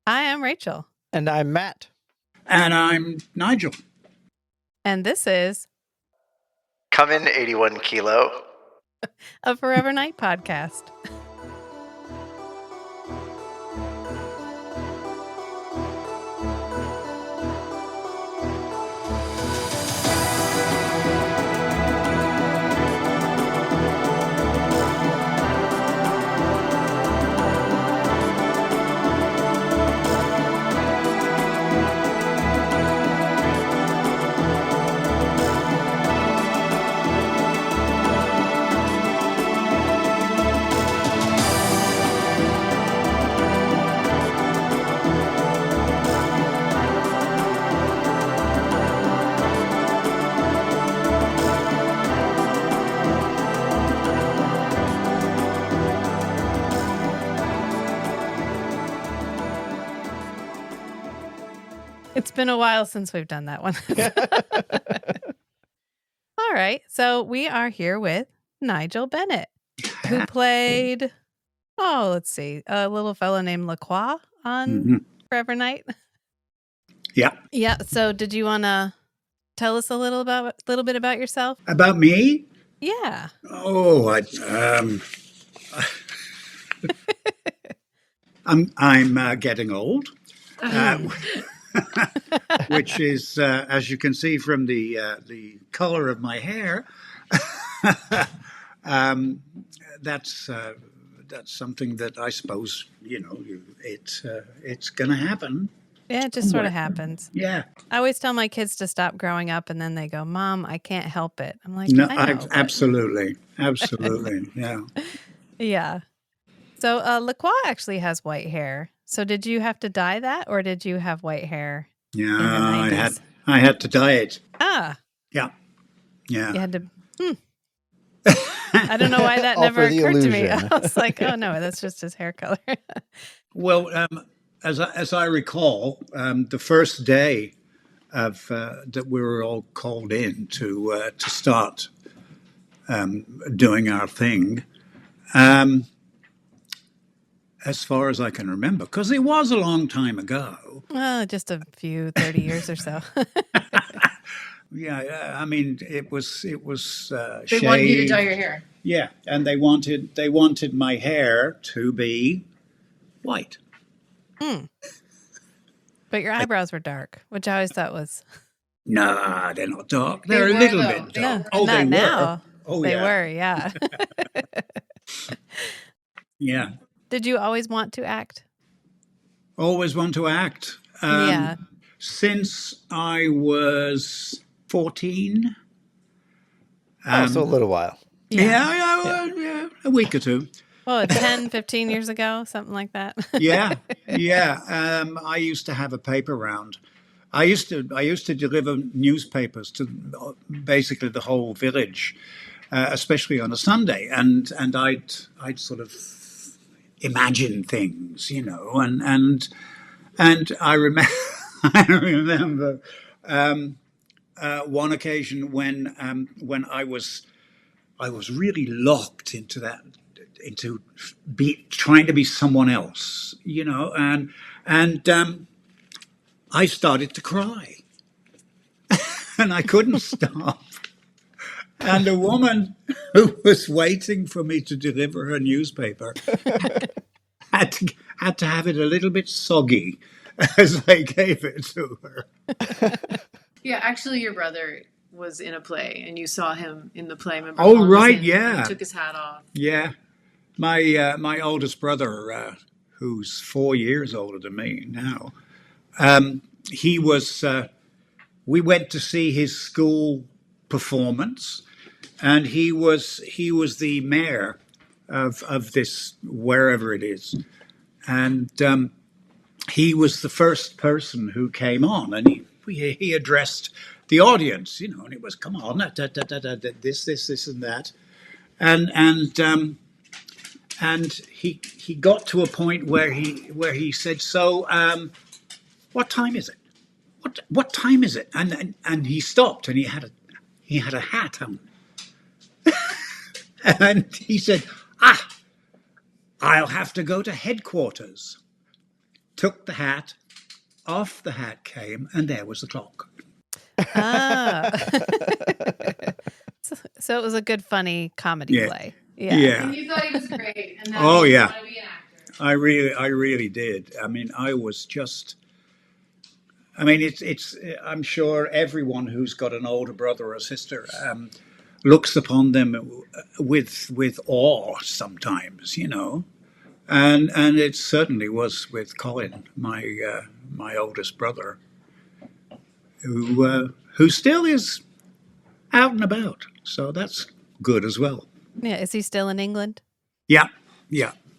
I am Rachel. And I'm Matt. And I'm Nigel. And this is Come in 81 Kilo, a Forever Night podcast. It's been a while since we've done that one. All right. So we are here with Nigel Bennett, who played, let's see, a little fellow named LaCroix on Forever Night. Yeah. Yeah. So did you want to tell us a little bit about yourself? About me? Yeah. Oh, I'm getting old, which is, as you can see from the color of my hair, that's something that I suppose it's going to happen. Yeah, it just sort of happens. Yeah. I always tell my kids to stop growing up, and then they go, "Mom, I can't help it." I'm like, No, I know, absolutely, yeah. Yeah. So LaCroix actually has white hair. So did you have to dye that, or did you have white hair? Yeah, I had to dye it. Ah. Yeah. You had to. I don't know why that never occurred to me. I was like, oh no, that's just his hair color. Well, as I recall, the first day of that we were all called in to start doing our thing, as far as I can remember, because it was a long time ago. Well, just a few 30 years or so. Yeah, I mean, it was. They wanted you to dye your hair. Yeah, and they wanted my hair to be white. But your eyebrows were dark, which I always thought was. Nah, they're not dark. They're a little bit dark. No, they now. were. Oh, they were, yeah. Yeah. Did you always want to act? Always want to act. Yeah. Since I was 14. So a little while. Yeah, a week or two. Well, 10, 15 years ago, something like that. Yeah. I used to have a paper round. I used to deliver newspapers to basically the whole village, especially on a Sunday, and I'd sort of imagine things, and I remember I remember one occasion when I was really locked into trying to be someone else, and I started to cry, and I couldn't stop. And a woman who was waiting for me to deliver her newspaper had to have it a little bit soggy as I gave it to her. Yeah, actually, your brother was in a play, and you saw him in the play. Remember? Oh, right, yeah. He took his hat off. Yeah, my oldest brother, who's 4 years older than me now, he was. We went to see his school performance, and he was the mayor of this wherever it is, and he was the first person who came on, and he addressed the audience, and it was, come on, this and that, and he got to a point where he said, so what time is it? What time is it? And he stopped, and he had a hat on. And he said, I'll have to go to headquarters took the hat, off the hat came, and there was the clock. Ah. So it was a good, funny comedy play. Yeah. And you thought he was great. And that Oh, made you yeah. want to be an actor. I really did. I mean, I was just. I mean, it's. I'm sure everyone who's got an older brother or sister looks upon them with awe sometimes, you know, and it certainly was with Colin, my oldest brother, who still is out and about. So that's good as well. Yeah. Is he still in England? Yeah.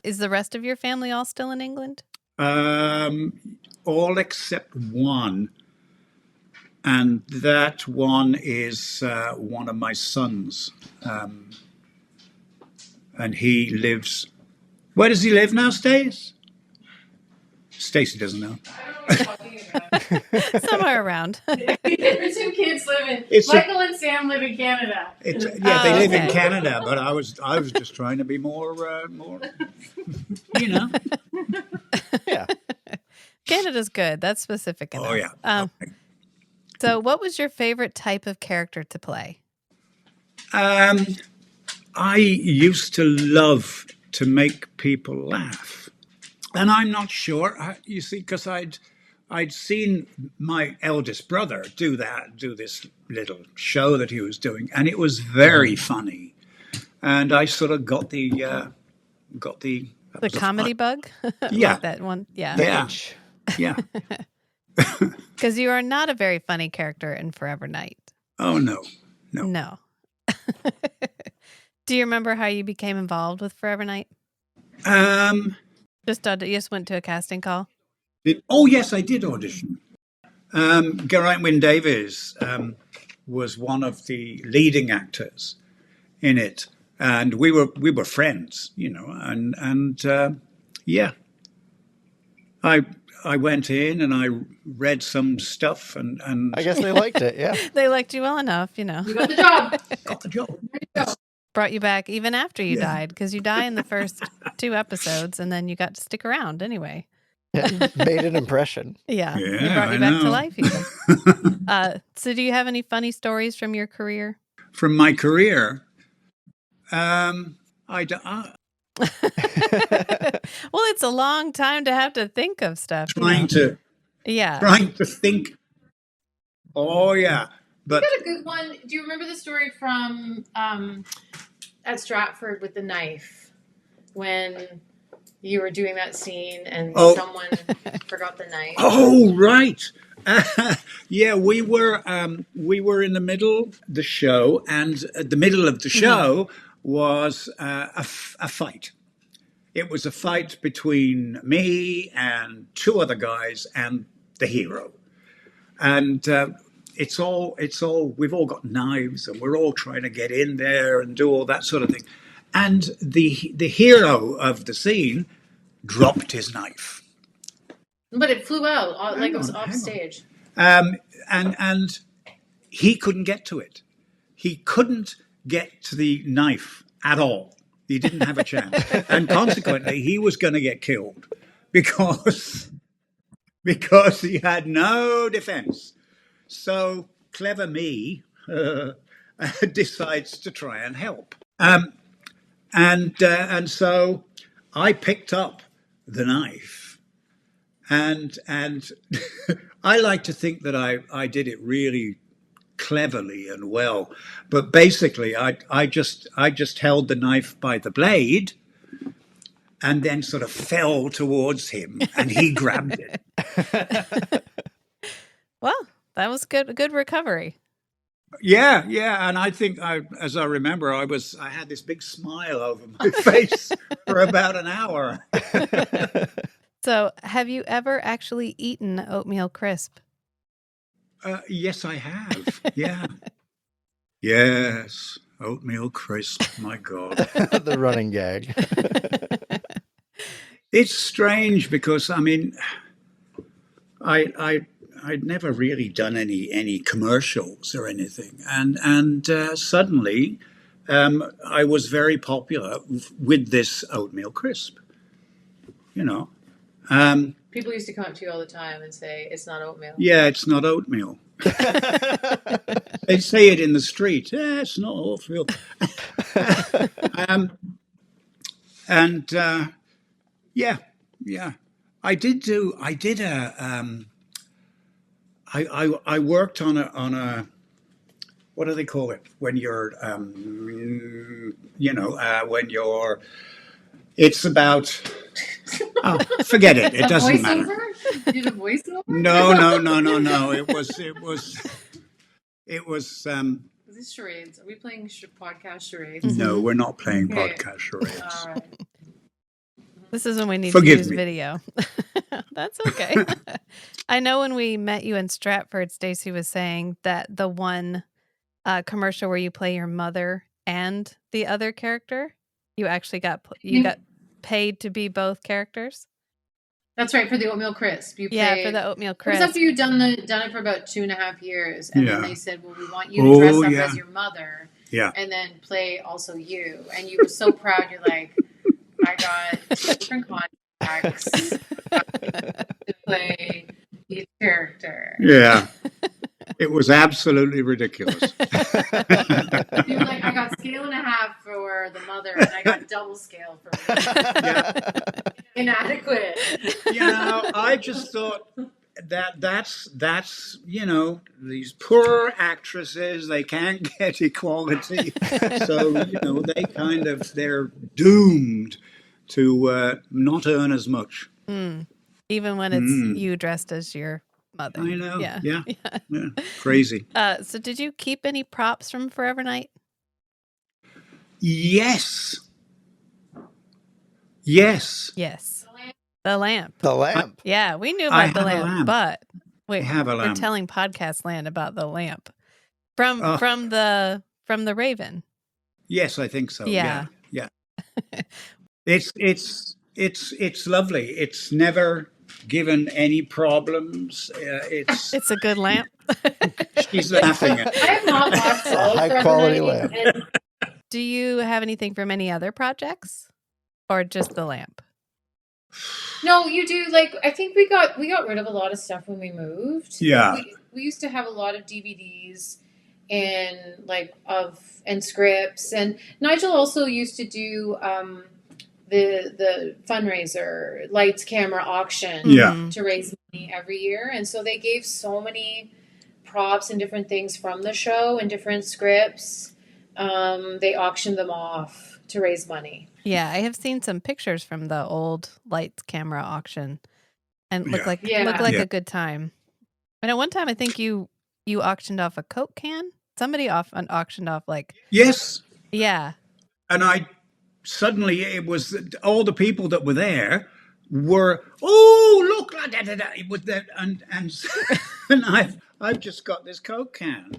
Is the rest of your family all still in England? All except one. And that one is one of my sons. And he lives... Where does he live now, Stace? Stacey doesn't know. I don't know what you're talking about. Somewhere around. The two kids live in... Michael and Sam live in Canada. They live in Canada, but I was just trying to be more, you know. Yeah. Canada's good. That's specific enough. Oh, yeah. Okay. So what was your favorite type of character to play? I used to love to make people laugh. And I'm not sure, you see, because I'd seen my eldest brother do this little show that he was doing, and it was very funny. And I sort of got the comedy bug? Yeah. Like that one. Yeah. Yeah. Because you are not a very funny character in Forever Night. Oh, no. Do you remember how you became involved with Forever Night? You just went to a casting call? Yes, I did audition. Geraint Wyn Davies was one of the leading actors in it, and we were friends, you know. And yeah, I went in and I read some stuff, and I guess they liked it. Yeah, they liked you well enough, you know. You got the job. got the job. Brought you back even after you died, because you die in the first 2 episodes, and then you got to stick around anyway. Yeah, made an impression. Yeah, Yeah, he brought you I back to know. life even. So do you have any funny stories from your career? From my career, Well, it's a long time to have to think of stuff. trying to think. Oh yeah, but You got a good one. Do you remember the story from at Stratford with the knife when you were doing that scene and someone forgot the knife? Oh right. Yeah, we were in the middle of the show, and at the middle of the show was a fight. It was a fight between me and 2 other guys and the hero, and it's all we've all got knives, and we're all trying to get in there and do all that sort of thing, and the hero of the scene dropped his knife. But it flew out like it was off stage. And he couldn't get to it. He couldn't get to the knife at all. He didn't have a chance. And consequently, he was going to get killed because he had no defense. So clever me decides to try and help. And so I picked up the knife, and I like to think that I did it really cleverly and well, but basically I just held the knife by the blade and then sort of fell towards him, and he grabbed it. Well, that was good recovery. Yeah, and I think as I remember, I had this big smile over my face for about an hour. So, have you ever actually eaten oatmeal crisp? Yes, I have. Yeah. Yes, oatmeal crisp. My God. The running gag. It's strange because I mean, I'd never really done any commercials or anything, and suddenly I was very popular with this oatmeal crisp. You know, People used to come up to you all the time and say, it's not oatmeal. Yeah, it's not oatmeal. They say it in the street. Yeah, it's not oatmeal. And yeah. I worked on a what do they call it when you're when you're it's about forget it. It doesn't matter. You did a voiceover? No. It was Is this charades? Are we playing podcast charades? no, we're not playing Okay. podcast charades. All right. This is when we need Forgive to use me. video. That's okay. I know when we met you in Stratford, Stacey was saying that the one commercial where you play your mother and the other character, you actually got paid to be both characters. That's right, for the oatmeal crisp. You Yeah, played, for the oatmeal It was crisp. after you'd done it for about 2.5 years, and then Yeah. they said, "Well, we want you to dress up yeah. as your mother, Yeah. and then play also you." And you were so proud. You're like, "I got different contacts to play each character." Yeah. It was absolutely ridiculous. You were like, "I got scale and a half for the mother, and I got double scale for inadequate." I just thought that's these poor actresses, they can't get equality, so they're doomed to not earn as much. Even when it's you dressed as your mother. I know. Yeah. Yeah. Crazy. So did you keep any props from Forever Night? Yes. The lamp. The lamp. Yeah, we knew I about the have a lamp, lamp. but wait, I have a we're lamp. telling Podcast Land about the lamp from the Raven. Yes, I think so. Yeah. Yeah. It's lovely. It's never given any problems. It's a good lamp. She's laughing at I have not watched a all of high Forever quality Night, lamp. and Do you have anything from any other projects, or just the lamp? no, you do. Like, I think we got rid of a lot of stuff when we moved. Yeah. We used to have a lot of DVDs and scripts, and Nigel also used to do the fundraiser lights camera auction Yeah. to raise money every year, and so they gave so many props and different things from the show and different scripts. They auctioned them off to raise money. Yeah, I have seen some pictures from the old lights camera auction, and look like a good time. And at one time, I think you auctioned off a Coke can. Somebody auctioned off Yes. yeah. And suddenly it was all the people that were there were, oh, look, it was that, and I've just got this Coke can.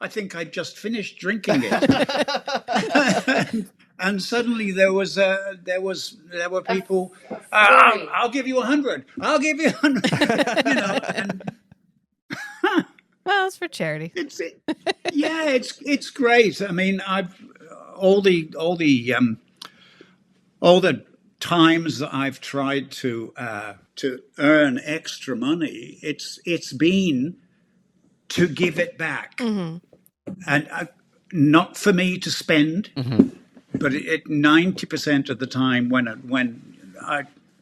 I think I just finished drinking it. And suddenly there were people. I'll give you 100. I'll give you 100. And Well, it's for charity. it's great. I mean, all the times that I've tried to earn extra money, it's been to give it back, and not for me to spend. But 90% of the time, when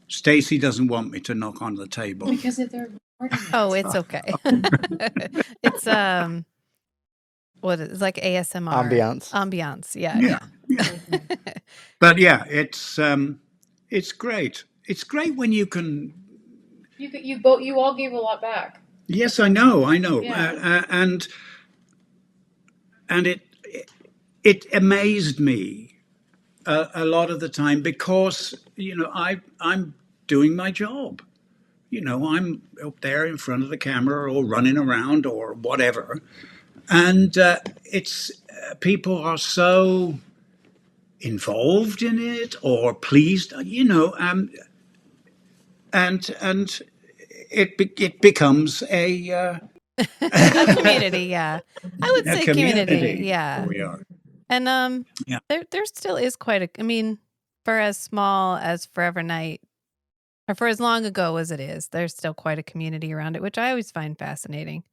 Stacey doesn't want me to knock on the table. Because if they're recording it. Oh, it's okay. It's what is like ASMR ambiance. Yeah. But yeah, it's great. It's great when you can. You all gave a lot back. Yes, I know. Yeah. And it amazed me a lot of the time, because I'm doing my job. I'm up there in front of the camera or running around or whatever, and it's people are so involved in it or pleased, and it becomes a community. Yeah, I would say community. Yeah, we are. And there still is quite a. I mean, for as small as Forever Night or for as long ago as it is. There's still quite a community around it, which I always find fascinating.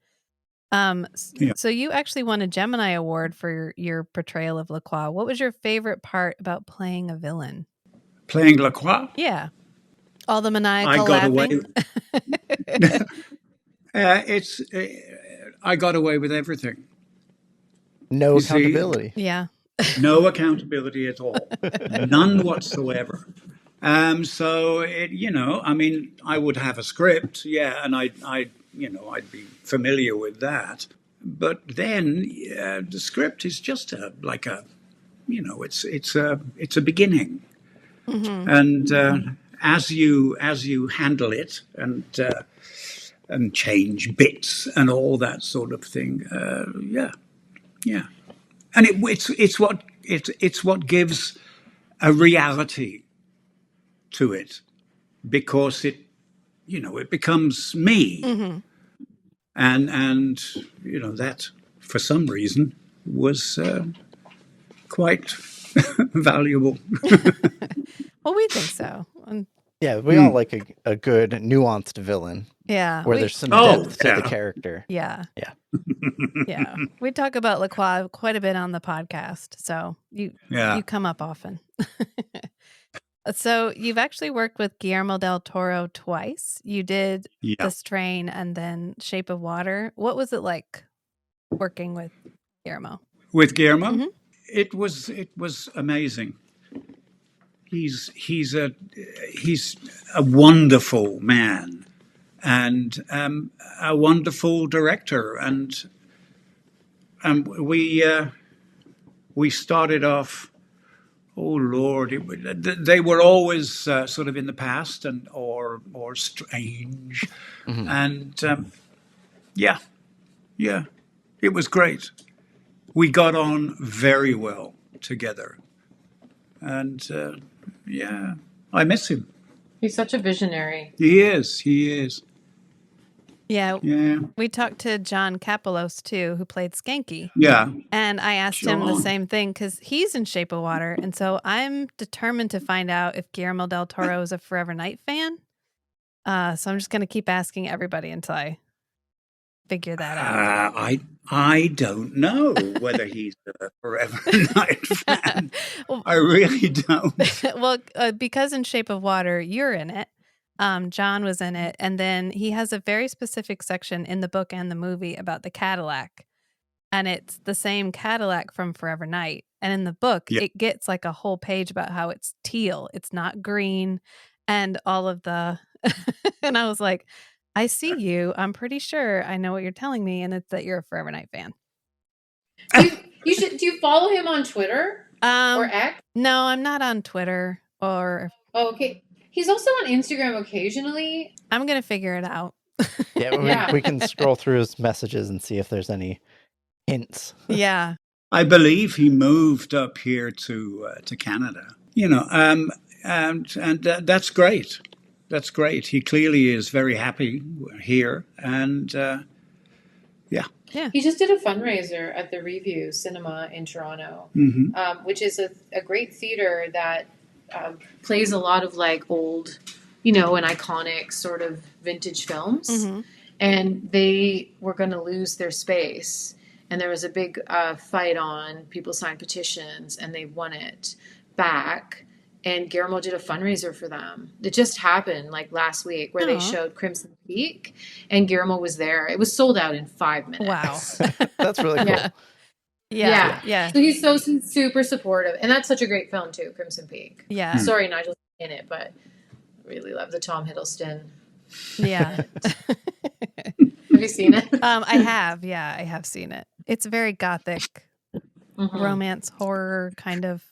Yeah. So you actually won a Gemini Award for your portrayal of LaCroix. What was your favorite part about playing a villain? Playing LaCroix, Yeah, all the I maniacal got away. laughing. It's I got away with everything. No You see, accountability. Yeah. no accountability at all, none whatsoever. So I mean, I would have a script, yeah, and I'd be familiar with that. But then the script is just it's a beginning, Hmm. and as you handle it and change bits and all that sort of thing, yeah, and it's what gives a reality to it, because it becomes me, Hmm. and that for some reason was quite valuable. Well, we think so. Yeah, we all like a good nuanced villain Yeah. where there's some Oh, depth to the yeah. character. Yeah. Yeah. Yeah. We talk about LaCroix quite a bit on the podcast, so you Yeah. come up often. So you've actually worked with Guillermo del Toro twice. You did Yeah. The Strain and then Shape of Water. What was it like working with Guillermo? With Guillermo, Mhm. it was amazing. He's a wonderful man, and a wonderful director, and we started off. Oh Lord, they were always sort of in the past and or strange, Mhm. and yeah, it was great. We got on very well together, and yeah, I miss him. He's such a visionary. He is. He is. Yeah. Yeah. We talked to John Kapelos too, who played Skanky. Yeah. And I asked him the John. same thing because he's in Shape of Water. And so I'm determined to find out if Guillermo del Toro is a Forever Night fan. So I'm just going to keep asking everybody until I figure that out. I don't know whether he's a Forever Night fan. Well, I really don't. well, because in Shape of Water, you're in it. John was in it. And then he has a very specific section in the book and the movie about the Cadillac. And it's the same Cadillac from Forever Night. And in the book, Yeah. it gets like a whole page about how it's teal. It's not green and all of the and I was like, I see you. I'm pretty sure I know what you're telling me, and it's that you're a Forever Night fan. Do you follow him on Twitter or X? No, I'm not on Twitter or Oh, okay. He's also on Instagram occasionally. I'm gonna figure it out. Yeah, Yeah. we can scroll through his messages and see if there's any hints. Yeah. I believe he moved up here to Canada. And that's great. That's great. He clearly is very happy here, and yeah. He just did a fundraiser at the Review Cinema in Toronto, which is a great theater that plays a lot of like old, and iconic sort of vintage films. Mm-hmm. And they were going to lose their space. And there was a big fight on, people signed petitions, and they won it back. And Guillermo did a fundraiser for them. It just happened like last week where they showed Crimson Peak, and Guillermo was there. It was sold out in 5 minutes. Wow. That's really cool. Yeah. Yeah. So he's so super supportive. And that's such a great film too, Crimson Peak. Yeah. Sorry, Nigel's in it, but really love the Tom Hiddleston. Yeah. Have you seen it? I have. Yeah, I have seen it. It's very gothic, Mhm. romance, horror kind of.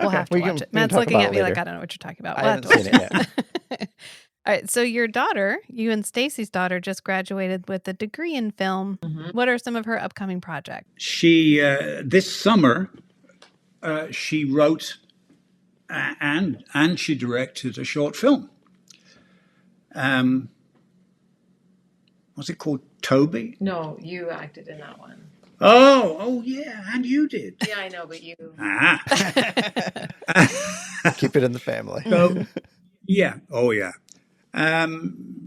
We'll Okay, have to we watch can- it. we can Matt's talk looking about at it me like later. I don't know what you're talking about. I We'll have to haven't watch seen it. All right. So your daughter, you and Stacy's daughter, just graduated with a degree in film. Mhm. What are some of her upcoming projects? She this summer she wrote and she directed a short film. What's it called? Toby? No, you acted in that one. Oh yeah, and you did. Yeah, I know, but you. Ah. Keep it in the family. So Yeah. Oh, yeah.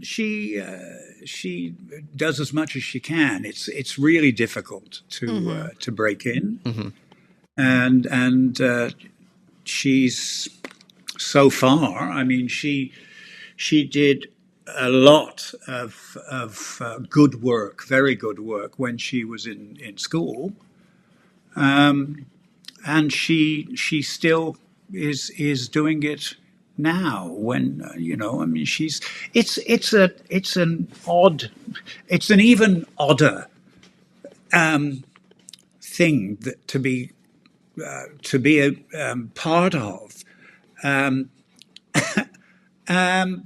She does as much as she can. It's really difficult Mhm. to break in, Hmm. and she's so far. I mean, she did a lot of good work, very good work when she was in school, and she still is doing it now. When I mean, it's an odd, it's an even odder thing that to be a part of.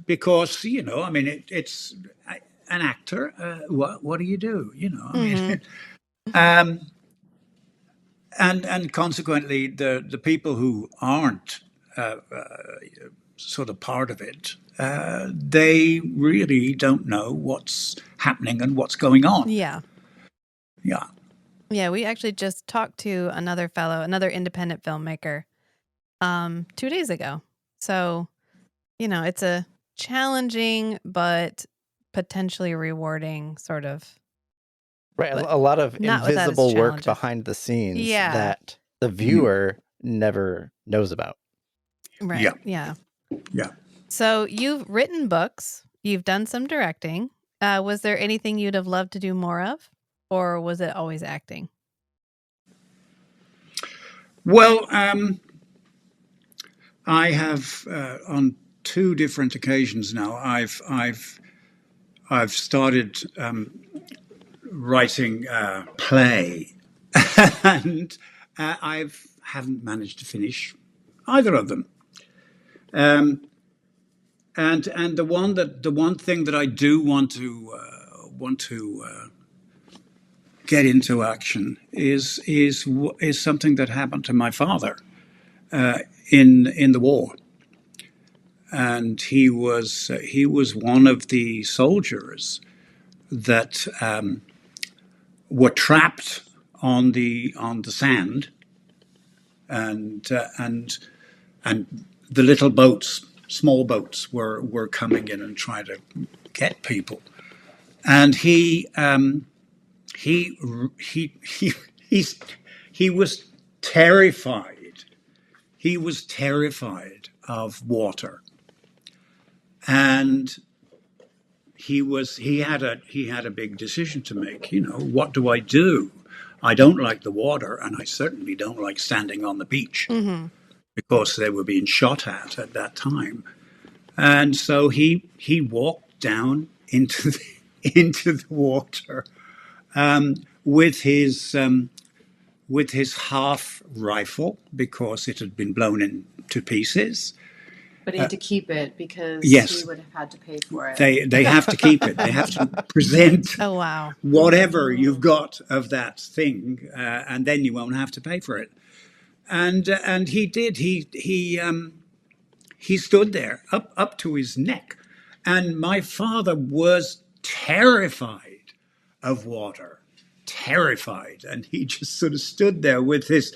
Because I mean, it's an actor. What do you do? I mean, Mhm. and consequently, the people who aren't sort of part of it, they really don't know what's happening and what's going on. Yeah. Yeah. Yeah, we actually just talked to another independent filmmaker, 2 days ago. So, it's a challenging but potentially rewarding sort of, Right. but A lot of not without its invisible work challenges. behind the scenes Yeah. that the viewer never knows about. Yeah. Right. Yeah. Yeah. So you've written books, you've done some directing. Was there anything you'd have loved to do more of, or was it always acting? Well, I have on two different occasions now. I've started writing a play, and I've haven't managed to finish either of them. And the one thing that I do want to get into action is something that happened to my father in the war, and he was one of the soldiers that were trapped on the sand, and the little boats, small boats, were coming in and trying to get people. And he he he's, he was terrified. He was terrified of water, and he had a big decision to make. What do I do? I don't like the water, and I certainly don't like standing on the beach Mm-hmm. because they were being shot at that time. And so he walked down into the, into the water with his half rifle because it had been blown into pieces. But he had to keep it because he Yes, would have had to pay for it. they have to keep it. They have to present Oh, wow. whatever you've got of that thing, and then you won't have to pay for it. And he did. He stood there up to his neck, and my father was terrified of water, terrified, and he just sort of stood there with his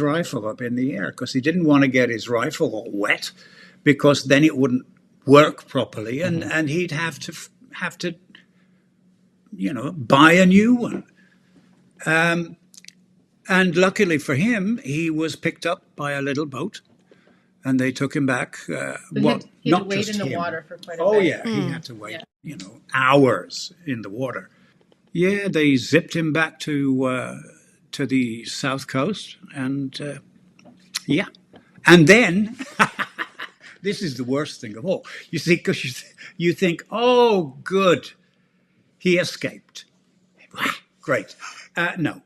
rifle up in the air because he didn't want to get his rifle all wet, because then it wouldn't work properly, Hmm. and he'd have to buy a new one. And luckily for him, he was picked up by a little boat, and they took him back. But Well, he had to not wait just in the him. water for quite a Oh bit. yeah, he Mm. had to wait, Yeah. hours in the water. Yeah, they zipped him back to the south coast, and yeah, and then this is the worst thing of all. You see, because you think, oh, good, he escaped. Great. No,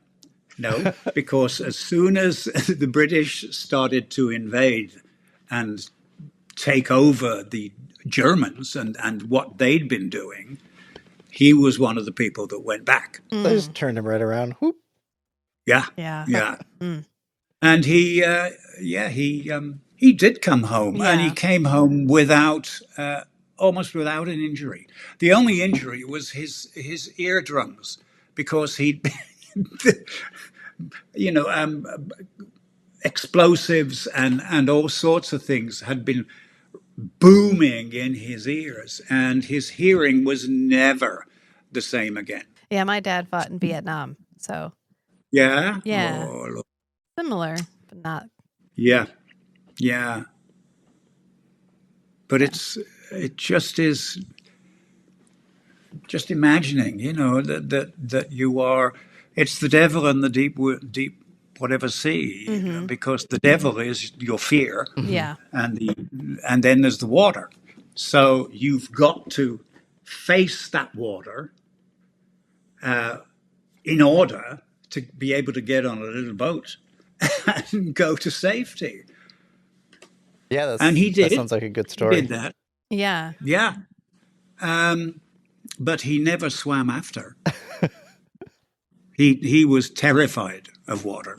no, because as soon as the British started to invade and take over the Germans and what they'd been doing, he was one of the people that went back. They just Mm. turned him right around. Whoop. Yeah, Yeah. yeah. Mm. And he did come home, and he Yeah. came home without almost without an injury. The only injury was his eardrums, because he, you know, explosives and all sorts of things had been booming in his ears, and his hearing was never the same again. Yeah, my dad fought in Vietnam, so Yeah? yeah, Oh, look. similar, but not. Yeah. Yeah. But Yeah. it just is just imagining, that you are, it's the devil in the deep whatever sea, Mm-hmm. because the devil is your fear, Yeah. and then there's the water. So you've got to face that water in order to be able to get on a little boat and go to safety. Yeah, And he that did. sounds like a good He story. did that. Yeah. Yeah. But he never swam after. He was terrified of water.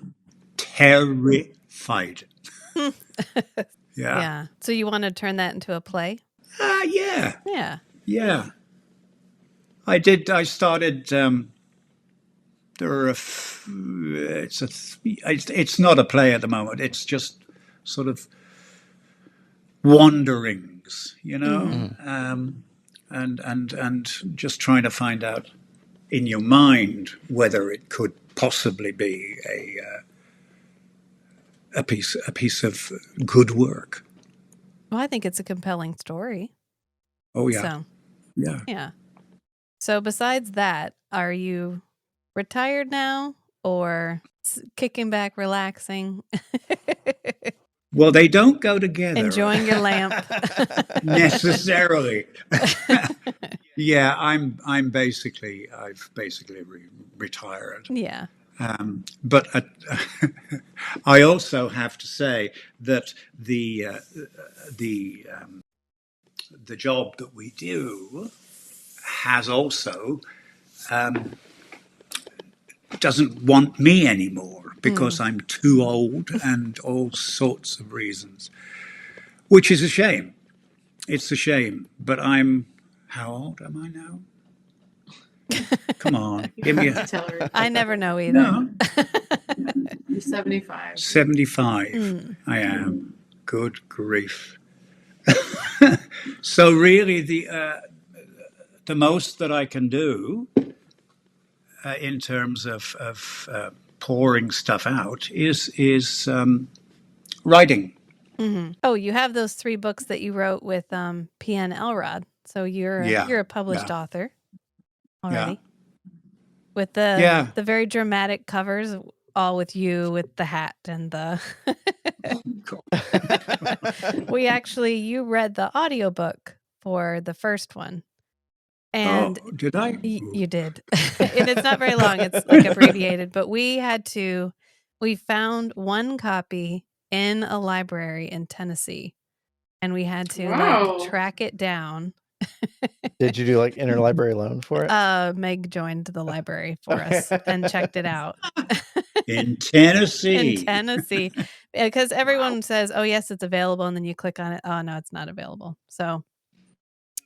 Terrified. Yeah. Yeah. So you want to turn that into a play? Yeah. Yeah. Yeah. I did. I started. There are it's not a play at the moment. It's just sort of wanderings, and just trying to find out in your mind whether it could possibly be a piece of good work. Well, I think it's a compelling story. Oh yeah, So, yeah. yeah. So besides that, are you retired now or kicking back, relaxing, Well, they don't go together. enjoying your lamp? Necessarily. Yeah, I've basically retired. Yeah. But I also have to say that the job that we do has also doesn't want me anymore because I'm too old and all sorts of reasons, which is a shame. It's a shame. But how old am I now? Come on, give me a. Tell her. I never know either. No, You're 75. 75. I am. Good grief. So really, the most that I can do in terms of pouring stuff out is writing. Mm-hmm. Oh, you have those 3 books that you wrote with P.N. Elrod. So you're a published author already. With the very dramatic covers, all with you with the hat and the you read the audiobook for the first one. And did I? You did. And it's not very long. It's like abbreviated, but we found one copy in a library in Tennessee, and we had to Wow. track it down. Did you do like interlibrary loan for it? Meg joined the library for us and checked it out. In Tennessee. In Tennessee. Because everyone says, oh, yes, it's available. And then you click on it. Oh, no, it's not available. So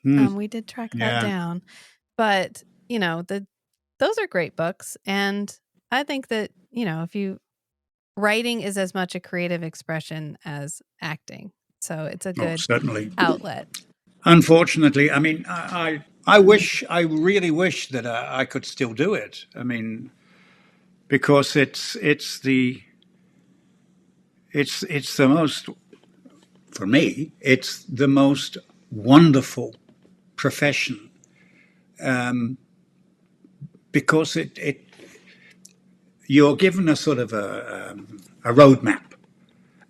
we did track that down. But, those are great books. And I think that, writing is as much a creative expression as acting. So it's a good certainly outlet. Unfortunately, I mean, I really wish that I could still do it. I mean, because it's the most, for me, it's the most wonderful profession, because you're given a sort of a roadmap,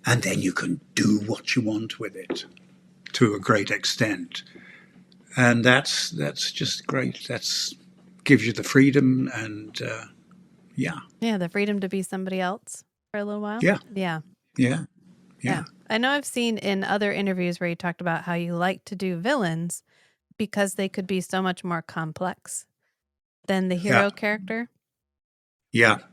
and then you can do what you want with it to a great extent, and that's just great. That's gives you the freedom and the freedom to be somebody else for a little while. Yeah. I know I've seen in other interviews where you talked about how you like to do villains because they could be so much more complex than the hero character. Yes.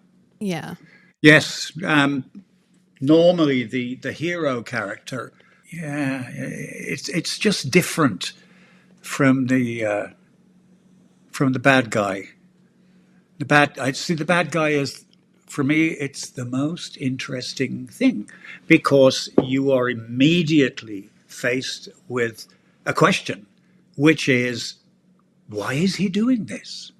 Normally the hero character, it's just different from the bad guy. The bad guy is, for me, it's the most interesting thing, because you are immediately faced with a question, which is, why is he doing this?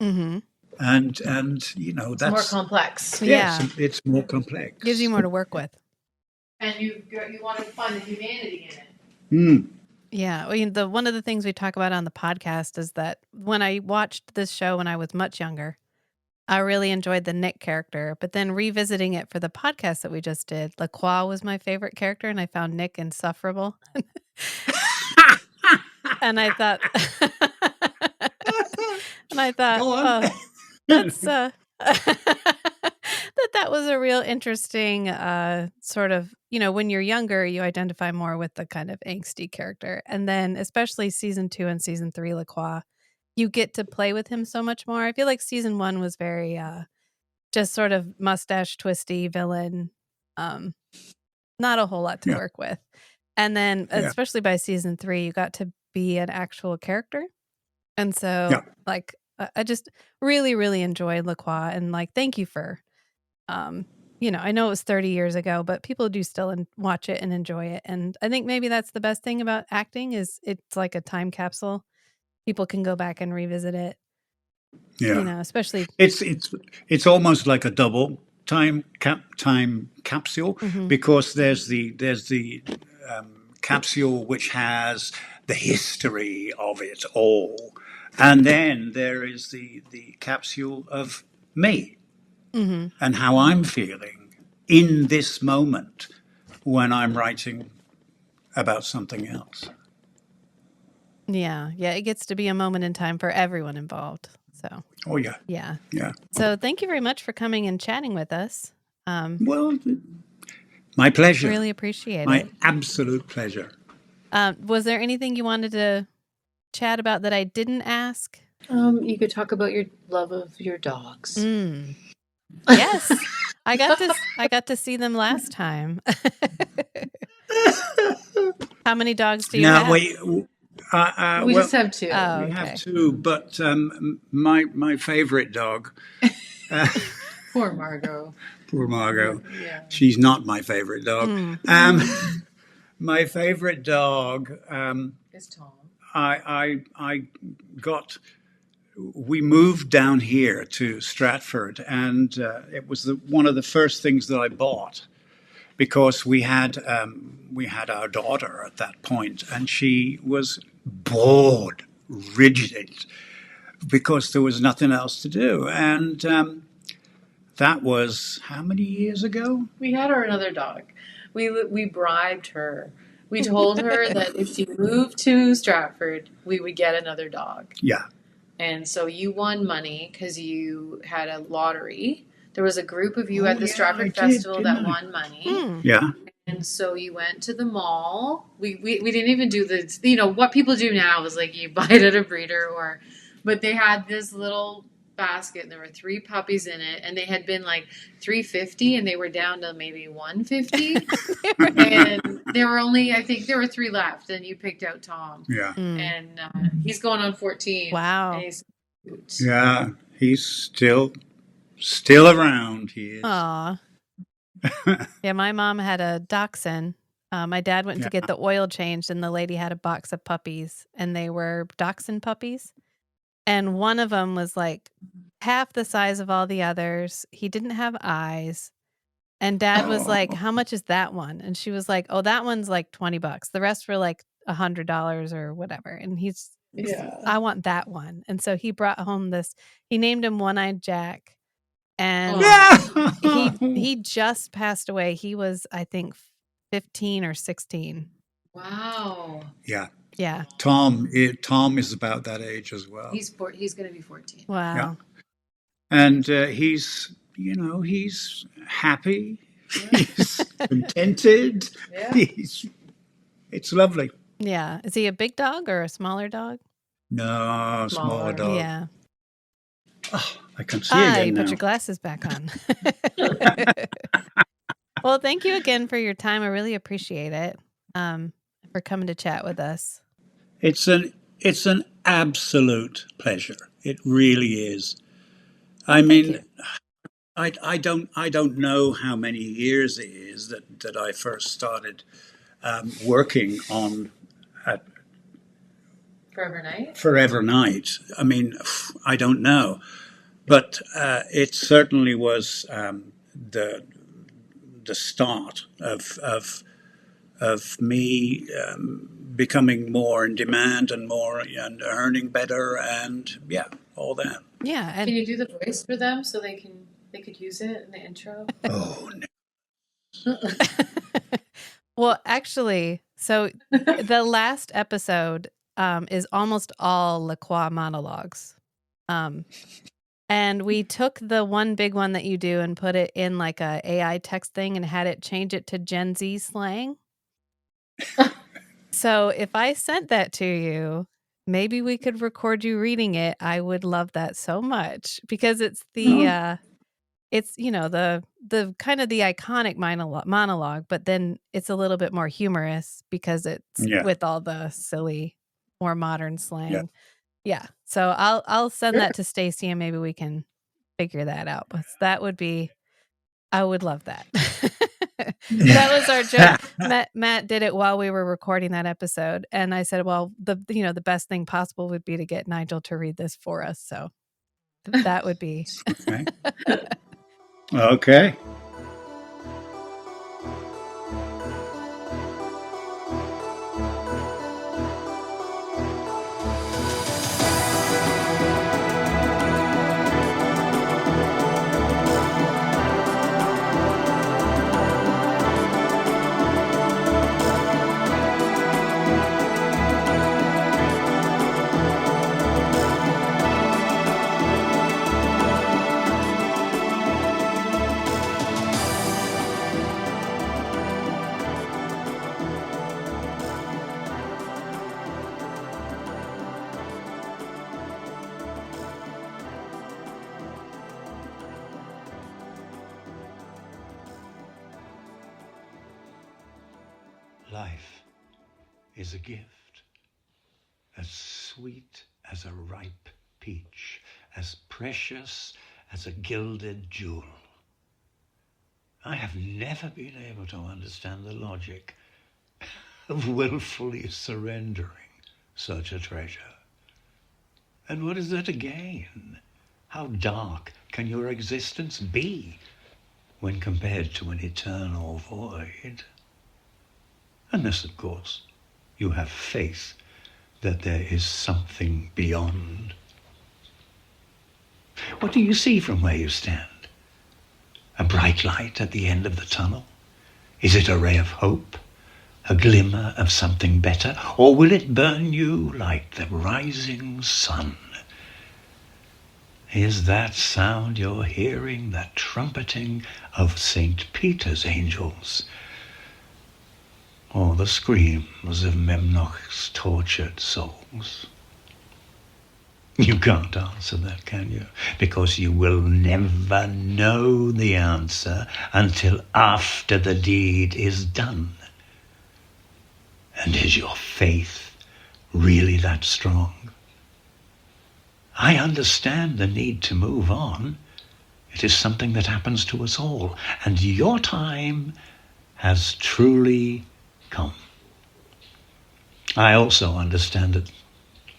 Mm-hmm. And It's more that's complex. yes, Yeah. it's more complex. Gives you more to work with. And you want to find the humanity in it. Mm. Yeah. One of the things we talk about on the podcast is that when I watched this show when I was much younger, I really enjoyed the Nick character, but then revisiting it for the podcast that we just did, LaCroix was my favorite character, and I found Nick insufferable. And I thought, Go on. oh, that's that was a real interesting sort of, when you're younger, you identify more with the kind of angsty character, and then especially season 2 and season 3, LaCroix, you get to play with him so much more. I feel like season 1 was very just sort of mustache twisty villain, not a whole lot to Yeah. work with. And then Yeah. especially by season 3, you got to be an actual character. And so Yeah. like I just really, really enjoyed LaCroix, and like thank you for I know it was 30 years ago, but people do still watch it and enjoy it. And I think maybe that's the best thing about acting is it's like a time capsule. People can go back and revisit it. Yeah. Especially It's almost like a double time capsule, Mhm. because there's the capsule which has the history of it all, and then there is the capsule of me Mhm. and how I'm feeling in this moment when I'm writing about something else. Yeah, it gets to be a moment in time for everyone involved. So, Oh yeah, yeah. yeah. So, thank you very much for coming and chatting with us. Well, my pleasure. Really appreciate My it. absolute pleasure. Was there anything you wanted to chat about that I didn't ask? You could talk about your love of your dogs. Yes, I got to see them last time. How many dogs do you have? We well, just have 2. Oh, we have okay. 2, but my favorite dog, Poor Margot. poor Margot, Yeah. she's not my favorite dog. My favorite dog, It's Tom. I got. We moved down here to Stratford, and it was one of the first things that I bought, because we had our daughter at that point, and she was bored, rigid, because there was nothing else to do. And that was how many years ago? We had her another dog. We bribed her. We told her that if she moved to Stratford, we would get another dog. Yeah. And so you won money because you had a lottery. There was a group of you at the Stratford Festival that won money. Yeah. And so you went to the mall. We didn't even do the, what people do now is like you buy it at a breeder but they had this little basket and there were 3 puppies in it, and they had been like $350 and they were down to maybe $150. And I think there were 3 left, and you picked out Tom. Yeah. And he's going on 14. Wow. And he's cute. Yeah. He's still around. He is. Aw. Yeah, my mom had a dachshund. My dad went to get the oil changed, and the lady had a box of puppies, and they were dachshund puppies. And one of them was like half the size of all the others. He didn't have eyes. And Dad was like, "How much is that one?" And she was like, "Oh, that one's like $20. The rest were like $100 or whatever." And he's I want that one. And so he brought home he named him One-Eyed Jack. And he just passed away. He was, I think, 15 or 16. Wow. Yeah. Yeah. Tom is about that age as well. He's going to be 14. Wow. Yeah. And he's happy. He's contented. Yeah. It's lovely. Yeah. Is he a big dog or a smaller dog? No, smaller dog. Yeah. Oh, I can see again you now. put your glasses back on. Well, thank you again for your time. I really appreciate it. For coming to chat with us. It's an absolute pleasure. It really is. I mean, I don't know how many years it is that I first started working on Forever Night? Forever Night. I mean, I don't know, but it certainly was the start of me becoming more in demand and more and earning better and all that. Yeah, Can and you do the voice for them so they could use it in the intro? Oh, well, actually, so the last episode is almost all LaCroix monologues. And we took the one big one that you do and put it in like a AI text thing and had it change it to Gen Z slang. So if I sent that to you, maybe we could record you reading it. I would love that so much because it's the it's the kind of the iconic monologue, but then it's a little bit more humorous because it's yeah, with all the silly, more modern slang. yeah. Yeah. So I'll send Sure. that to Stacy and maybe we can figure that out. But that would be I would love that. That was our joke. Matt did it while we were recording that episode, and I said, "Well, the best thing possible would be to get Nigel to read this for us." So that would be Okay. Okay. Life is a gift, as sweet as a ripe peach, as precious as a gilded jewel. I have never been able to understand the logic of willfully surrendering such a treasure. And what is there to gain? How dark can your existence be when compared to an eternal void? Unless, of course, you have faith that there is something beyond. What do you see from where you stand? A bright light at the end of the tunnel? Is it a ray of hope? A glimmer of something better? Or will it burn you like the rising sun? Is that sound you're hearing the trumpeting of St. Peter's angels? Or the screams of Memnoch's tortured souls? You can't answer that, can you? Because you will never know the answer until after the deed is done. And is your faith really that strong? I understand the need to move on. It is something that happens to us all. And your time has truly come. I also understand that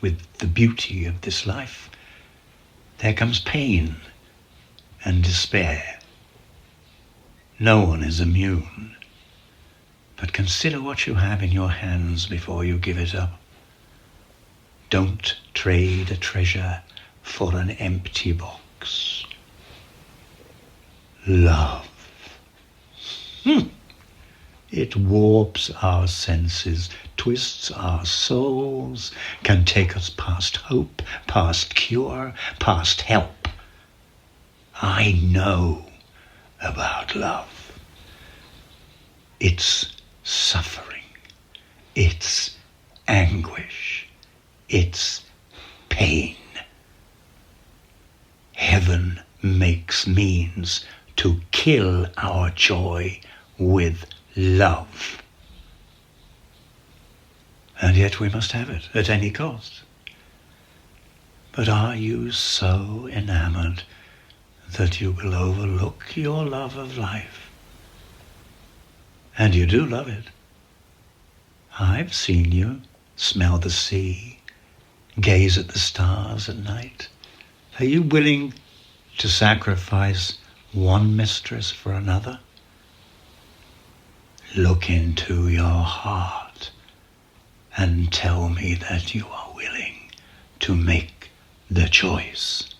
with the beauty of this life, there comes pain and despair. No one is immune. But consider what you have in your hands before you give it up. Don't trade a treasure for an empty box. Love. It warps our senses, twists our souls, can take us past hope, past cure, past help. I know about love. It's suffering. It's anguish. It's pain. Heaven makes means to kill our joy with love. And yet we must have it at any cost. But are you so enamored that you will overlook your love of life? And you do love it. I've seen you smell the sea, gaze at the stars at night. Are you willing to sacrifice one mistress for another? Look into your heart and tell me that you are willing to make the choice.